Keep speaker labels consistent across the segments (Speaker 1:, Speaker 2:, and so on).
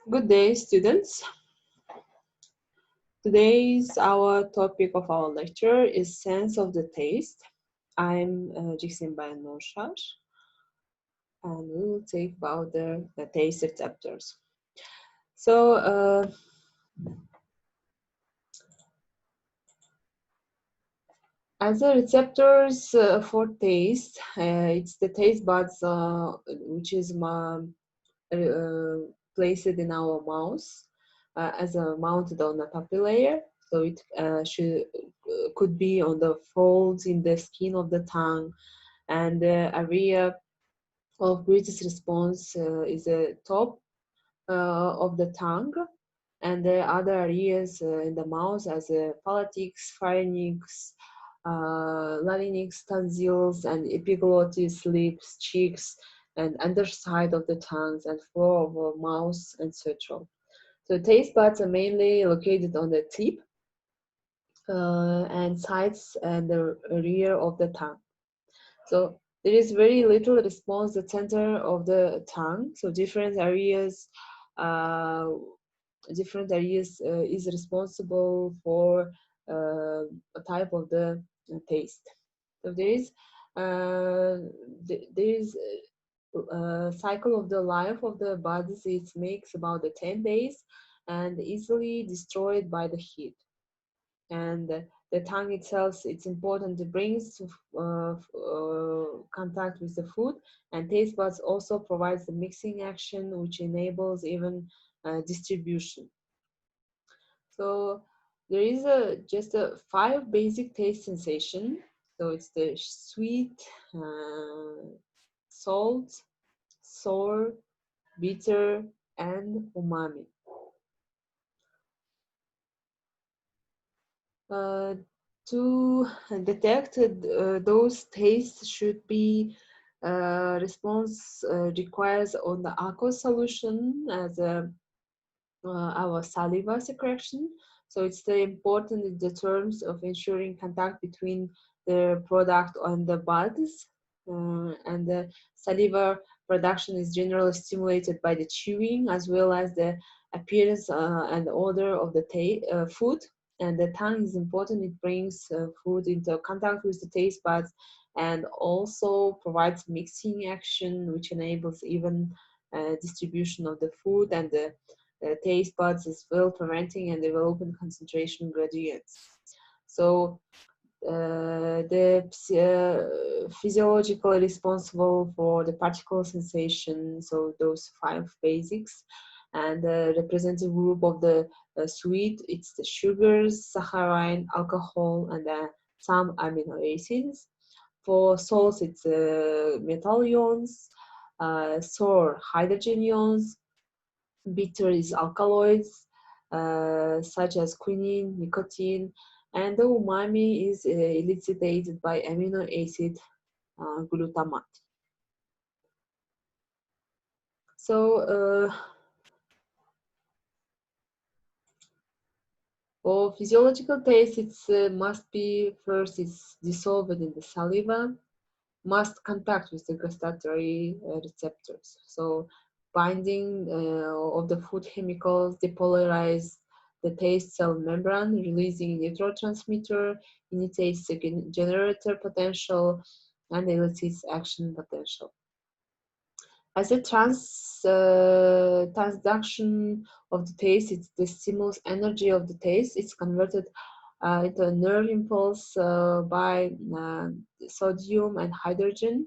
Speaker 1: Good day, students. Today's our topic of our lecture is sense of the taste. I'm Jixinbay Norshash, and we will take about the taste receptors. So, as the receptors for taste, it's the taste buds which is placed in our mouth as a mounted on the puppy layer. So it could be on the folds in the skin of the tongue, and the area of greatest response is the top of the tongue, and the other areas in the mouth as palatix, pharynx, larynx, tonsils, and epiglottis, lips, cheeks, and underside of the tongues and floor of the mouth, etc. So taste buds are mainly located on the tip and sides and the rear of the tongue. So there is very little response the center of the tongue. So uh, different areas is responsible for a type of the taste. So there is cycle of the life of the buds. It makes about the 10 days and easily destroyed by the heat. And the tongue itself, it's important to bring contact with the food, and taste buds also provides the mixing action which enables even distribution. So there is just a 5 basic taste sensation. So it's the sweet, salt, sour, bitter, and umami. Uh, to detect those tastes should be response requires on the aqueous solution as our saliva secretion. So it's very important in the terms of ensuring contact between the product and the buds. And the saliva production is generally stimulated by the chewing as well as the appearance and odor of the food. And the tongue is important. It brings food into contact with the taste buds and also provides mixing action, which enables even distribution of the food, and the taste buds as well, preventing and developing concentration gradients. So the physiologically responsible for the particle sensation, so those 5 basics, and the representative group of the sweet, it's the sugars, saccharine, alcohol, and some amino acids. For salts, it's metal ions, sour hydrogen ions, bitter is alkaloids such as quinine, nicotine, and the umami is elicited by amino acid glutamate. So for physiological taste, it must be first it's dissolved in the saliva, must contact with the gustatory receptors. So binding of the food chemicals depolarize the taste cell membrane, releasing neurotransmitter, initiates the generator potential, and elicits action potential. As a transduction of the taste, it's the stimulus energy of the taste. It's converted into a nerve impulse by sodium and hydrogen,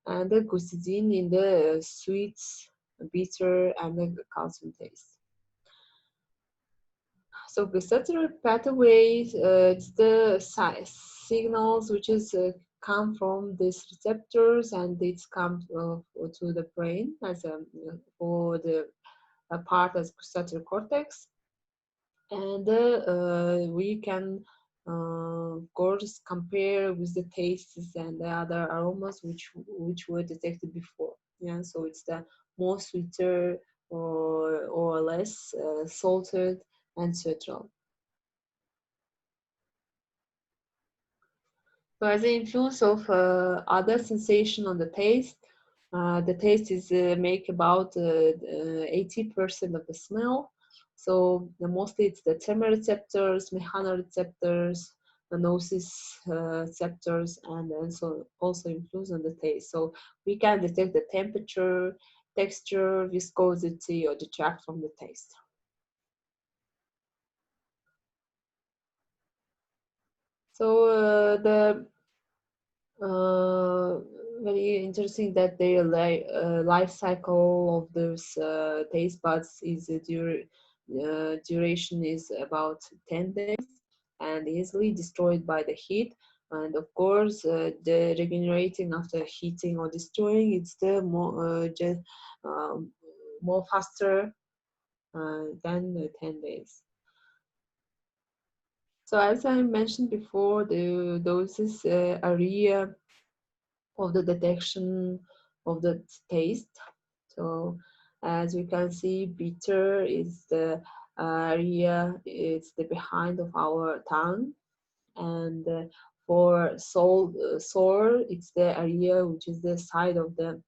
Speaker 1: and the glucidine in the sweet, bitter, and the calcium taste. So gustatory pathways, it's the signals which is come from these receptors, and it's come to the brain as for the part as gustatory cortex, and we can of course compare with the tastes and the other aromas which were detected before. Yeah, so it's the more sweeter or less salted, etc. So as the influence of other sensation on the taste, The taste is make about 80% of the smell. So mostly it's the thermoreceptors, mechanoreceptors, the gnosis receptors, and also influence on the taste. So we can detect the temperature, texture, viscosity, or detract from the taste. So the very interesting that their life cycle of those taste buds is duration is about 10 days and easily destroyed by the heat. And of course, the regenerating after heating or destroying, it's the um, more faster than 10 days. So as I mentioned before, the doses area of the detection of the taste. So as we can see, bitter is the area, it's the behind of our tongue. And for sour, it's the area which is the side of the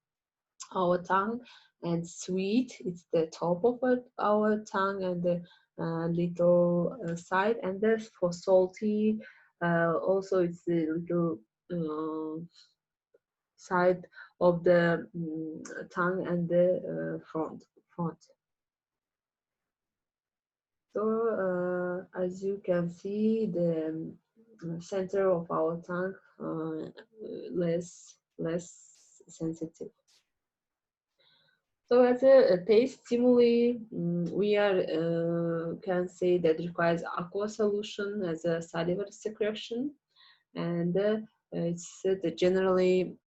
Speaker 1: our tongue. And sweet, it's the top of our tongue and the little side. And then for salty, also it's the little side of the tongue and the front. So as you can see, the center of our tongue less sensitive. So as a taste stimuli, we are can say that requires aqua solution as a salivary secretion, and it's generally